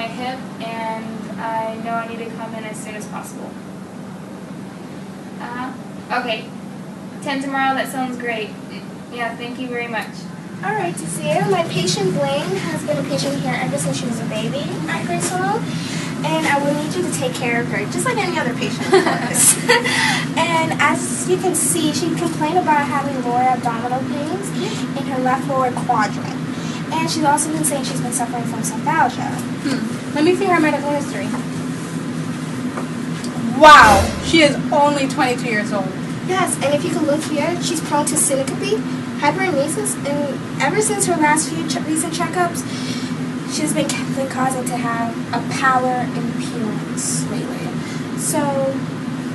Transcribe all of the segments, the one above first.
my hip, and I know I need to come in as soon as possible. Okay. 10 tomorrow, that sounds great. Yeah, thank you very much. Alright, Desir, my patient Blaine has been a patient here ever since she was a baby at Grace Hall, and I will need you to take care of her, just like any other patient, of course. And as you can see, she complained about having lower abdominal pains in her left lower quadrant. And she's also been saying she's been suffering from symphalgia. Let me see her medical history. Wow, she is only 22 years old. Yes, and if you can look here, she's prone to syncope, hyperemesis, and ever since her last few recent checkups, she's been causing to have a power imbalance lately. So,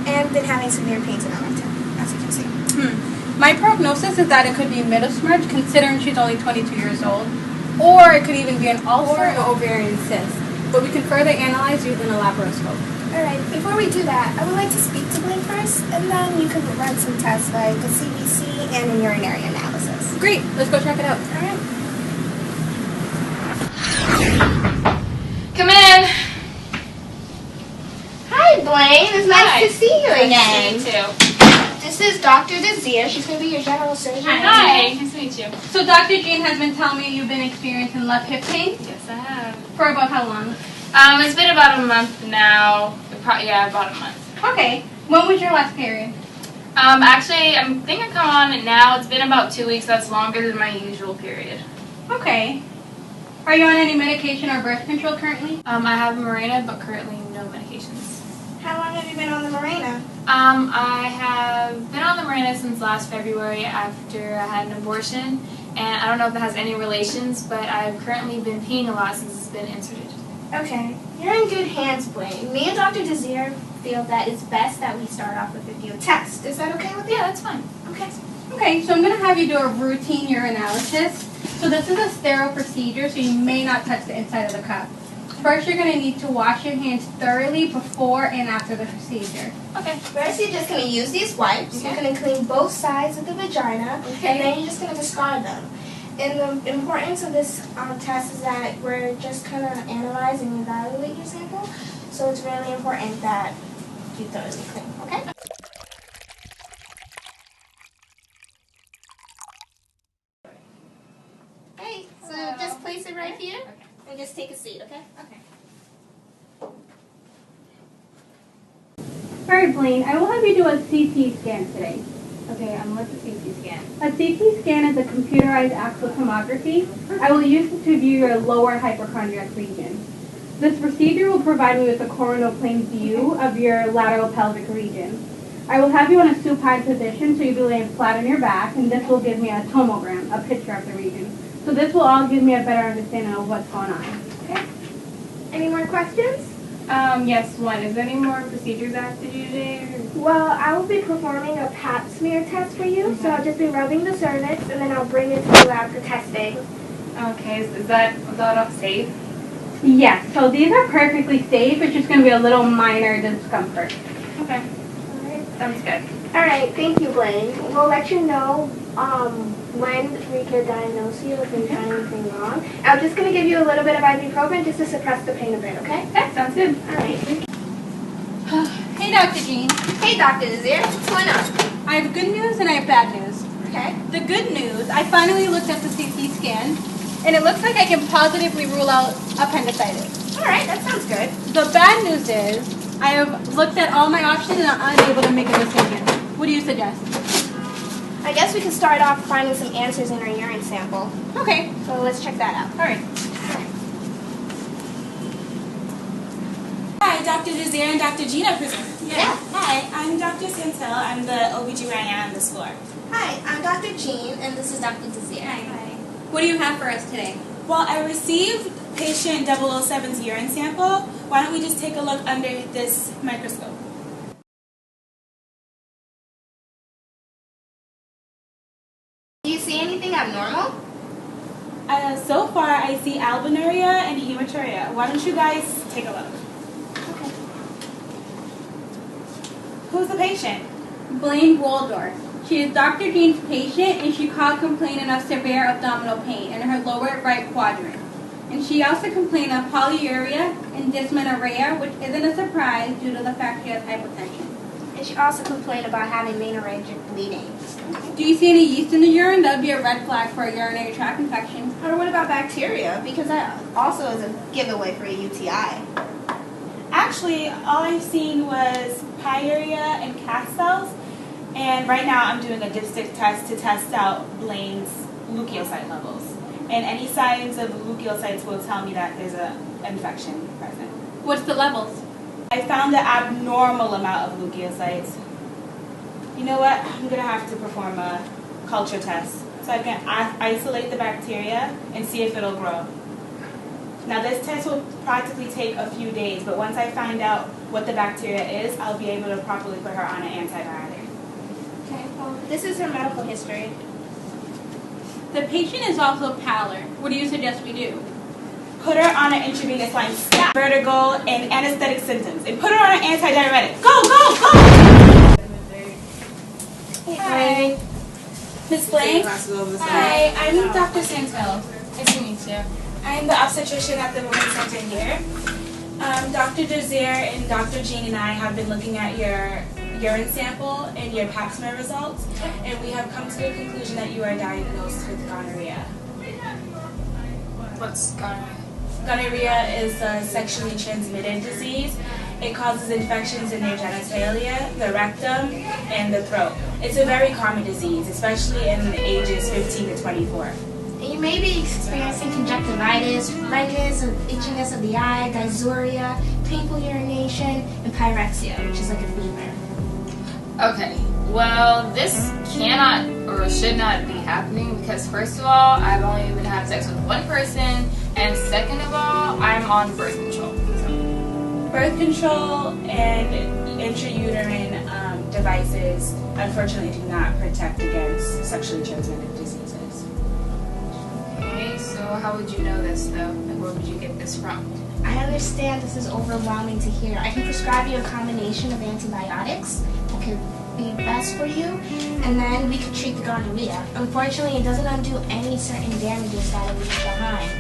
and been having severe pains in her left hip, as you can see. My prognosis is that it could be middle-smudge, considering she's only 22 years old, or it could even be an ulcer or ovarian cyst. But we can further analyze using a laparoscope. Alright, before we do that, I would like to speak to Blaine first, and then you can run some tests like a CBC and a urinary analysis. Great, let's go check it out. Alright. Come in. Hi, Blaine. It's nice to see you again. Nice to meet you too. This is Dr. Desir. She's going to be your general surgeon. Hi. Nice to meet you. So Dr. Jean has been telling me you've been experiencing left hip pain? Yes, I have. For about how long? It's been about a month now. Yeah, about a month. Okay. When was your last period? Actually, I think I come on it now. It's been about 2 weeks. That's longer than my usual period. Okay. Are you on any medication or birth control currently? I have Mirena, but currently no medications. How long have you been on the Mirena? I have been on the Mirena since last February after I had an abortion. And I don't know if it has any relations, but I've currently been peeing a lot since it's been inserted. Okay. You're in good hands, Blaine. Me and Dr. Desir feel that it's best that we start off with a few tests. Is that okay with you? Yeah, that's fine. Okay. Okay, so I'm going to have you do a routine urinalysis. So this is a sterile procedure, so you may not touch the inside of the cup. First, you're going to need to wash your hands thoroughly before and after the procedure. Okay. First, you're just going to use these wipes. Okay. You're going to clean both sides of the vagina, Okay. and then you're just going to discard them. And the importance of this test is that we're just going to analyze and evaluate your sample. So it's really important that you thoroughly clean, okay? Okay, so just place it right here and just take a seat, okay? Okay. Alright, Blaine, I will have you do a CT scan today. Okay, what's a CT scan? A CT scan is a computerized axial tomography. I will use it to view your lower hypochondriac region. This procedure will provide me with a coronal plane view of your lateral pelvic region. I will have you in a supine position so you'll be laying flat on your back, and this will give me a tomogram, a picture of the region. So this will all give me a better understanding of what's going on. Okay. Any more questions? Yes, one. Is there any more procedures I have to do today? Well, I will be performing a pap smear test for you, so I'll just be rubbing the cervix, and then I'll bring it to the lab for testing. Okay, is that all safe? Yes, so these are perfectly safe. It's just going to be a little minor discomfort. Okay. Alright. Sounds good. Alright, thank you, Blaine. We'll let you know when we can diagnose you if we find anything wrong. I'm just going to give you a little bit of ibuprofen just to suppress the pain a bit, okay? Okay, sounds good. Alright. Hey, Dr. Jean. Hey, Dr. Desir. What's going on? I have good news and I have bad news. Okay. The good news, I finally looked at the CT scan, and it looks like I can positively rule out appendicitis. Alright, that sounds good. The bad news is, I have looked at all my options and I'm unable to make a decision. What do you suggest? I guess we can start off finding some answers in our urine sample. Okay. So let's check that out. All right. Hi, Dr. Desir and Dr. Gina present. Yeah. Hi, I'm Dr. Santel. I'm the OBGYN on this floor. Hi, I'm Dr. Jean, and this is Dr. Desir. Hi. What do you have for us today? Well, I received patient 007's urine sample. Why don't we just take a look under this microscope? Do you see anything abnormal? So far, I see albuminuria and hematuria. Why don't you guys take a look? Okay. Who's the patient? Blaine Waldorf. She is Dr. Jean's patient, and she called complaining of severe abdominal pain in her lower right quadrant. And she also complained of polyuria and dysmenorrhea, which isn't a surprise due to the fact she has hypertension. And she also complained about having menorrhagic bleeding. Do you see any yeast in the urine? That would be a red flag for a urinary tract infection. Or what about bacteria? Because that also is a giveaway for a UTI. Actually, all I've seen was pyuria and cast cells, and right now I'm doing a dipstick test to test out Blaine's leukocyte levels. And any signs of leukocytes will tell me that there's an infection present. What's the levels? I found an abnormal amount of leukocytes. You know what? I'm going to have to perform a culture test so I can isolate the bacteria and see if it'll grow. Now this test will practically take a few days, but once I find out what the bacteria is, I'll be able to properly put her on an antibiotic. Okay, well, this is her medical history. The patient is also pallor. What do you suggest we do? Put her on an intravenous line, stop vertigo and anesthetic symptoms, and put her on an antidiuretic. Go, go, go! Hi. Miss Blaine? Hi, I'm Dr. Santel. Nice to meet you. I'm the obstetrician at the Women's Center here. Dr. Desir and Dr. Jean and I have been looking at your urine sample and your pap smear results, and we have come to the conclusion that you are diagnosed with gonorrhea. What's gonorrhea? Gonorrhea is a sexually transmitted disease. It causes infections in your genitalia, the rectum, and the throat. It's a very common disease, especially in the ages 15 to 24. You may be experiencing conjunctivitis, redness, and itchiness of the eye, dysuria, painful urination, and pyrexia, which is like a fever. Okay, well, this cannot or should not be happening because, first of all, I've only been having sex with one person, and second of all, I'm on birth control. So. Birth control and intrauterine devices unfortunately do not protect against sexually transmitted diseases. Okay, so how would you know this, though? Like, where would you get this from? I understand this is overwhelming to hear. I can prescribe you a combination of antibiotics that could be best for you, and then we could treat the gonorrhea. Unfortunately, it doesn't undo any certain damages that it leaves behind.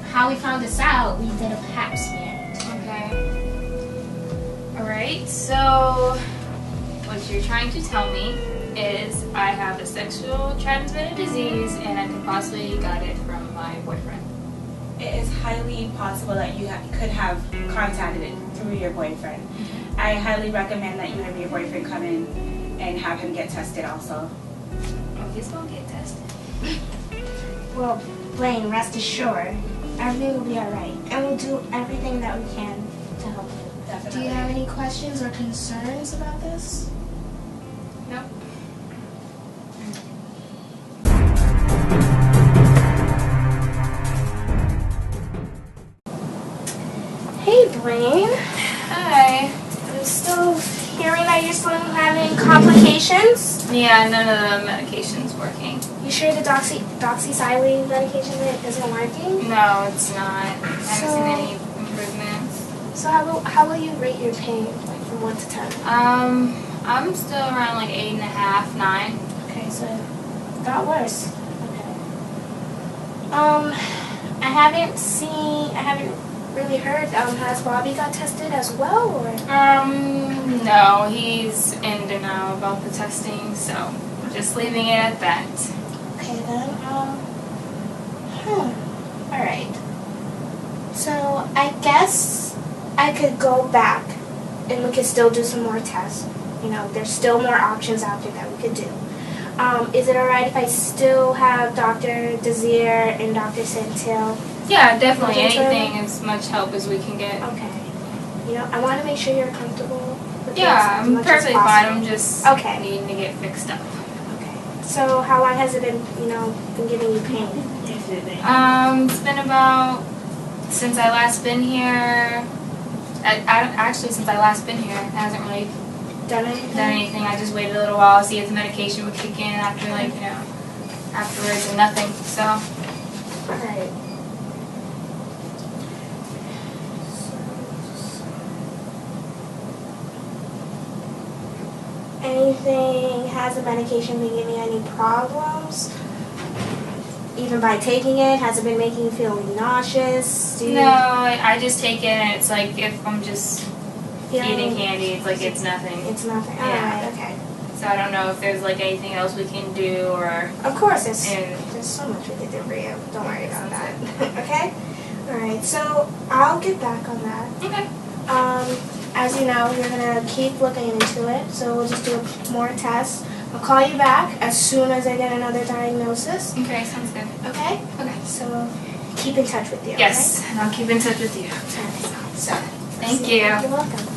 How we found this out, we did a pap smear. Okay. Alright, so what you're trying to tell me is I have a sexual transmitted disease and I could possibly got it from my boyfriend. It is highly possible that you could have contacted it through your boyfriend. I highly recommend that you have your boyfriend come in and have him get tested also. Oh, he's gonna get tested. Well, Blaine, rest assured, everything will be alright, and we'll do everything that we can to help you. Definitely. Do you have any questions or concerns about this? Nope. Hey, Blaine. Hi. I'm still hearing that you're still having complications. Yeah, none of the medication's working. You sure the doxycycline medication isn't working? No, it's not. I haven't So- seen any improvements. So how will you rate your pain, like from 1 to 10? I'm still around like 8.5, 9. Okay, so it got worse. Okay. I haven't really heard. Has Bobby got tested as well, or? No, he's in denial about the testing, so just leaving it at that. Okay then. All right. So I guess I could go back, and we could still do some more tests. You know, there's still more options out there that we could do. Is it alright if I still have Dr. Desir and Dr. Santil? Yeah, definitely. Okay, so- Anything as much help as we can get. Okay. You know, I want to make sure you're comfortable with Yeah, this as I'm much as perfectly fine. possible. I'm just Okay. needing to get fixed up. Okay. So how long has it been, been giving you pain? It's been about since I last been here. Actually, since I last been here, it hasn't really Done anything? done anything. I just waited a little while, see if the medication would kick in after, afterwards, and nothing. So, Alright. Has the medication been giving any problems? even by taking it? Has it been making you feel nauseous? Do you No, I just take it and it's like if I'm just feel eating candy, it's like it's nothing. It's nothing. Yeah. Alright, okay. So I don't know if there's like anything else we can do or. Of course, there's And- so much we can do for you. Don't worry about that. Okay? Alright, so I'll get back on that. Okay. As you know, you're going to keep looking into it, so we'll just do more tests. I'll call you back as soon as I get another diagnosis. Okay, sounds good. Okay? Okay. So keep in touch with you. Yes, and I'll keep in touch with you. Okay? So, Thank you. You're welcome.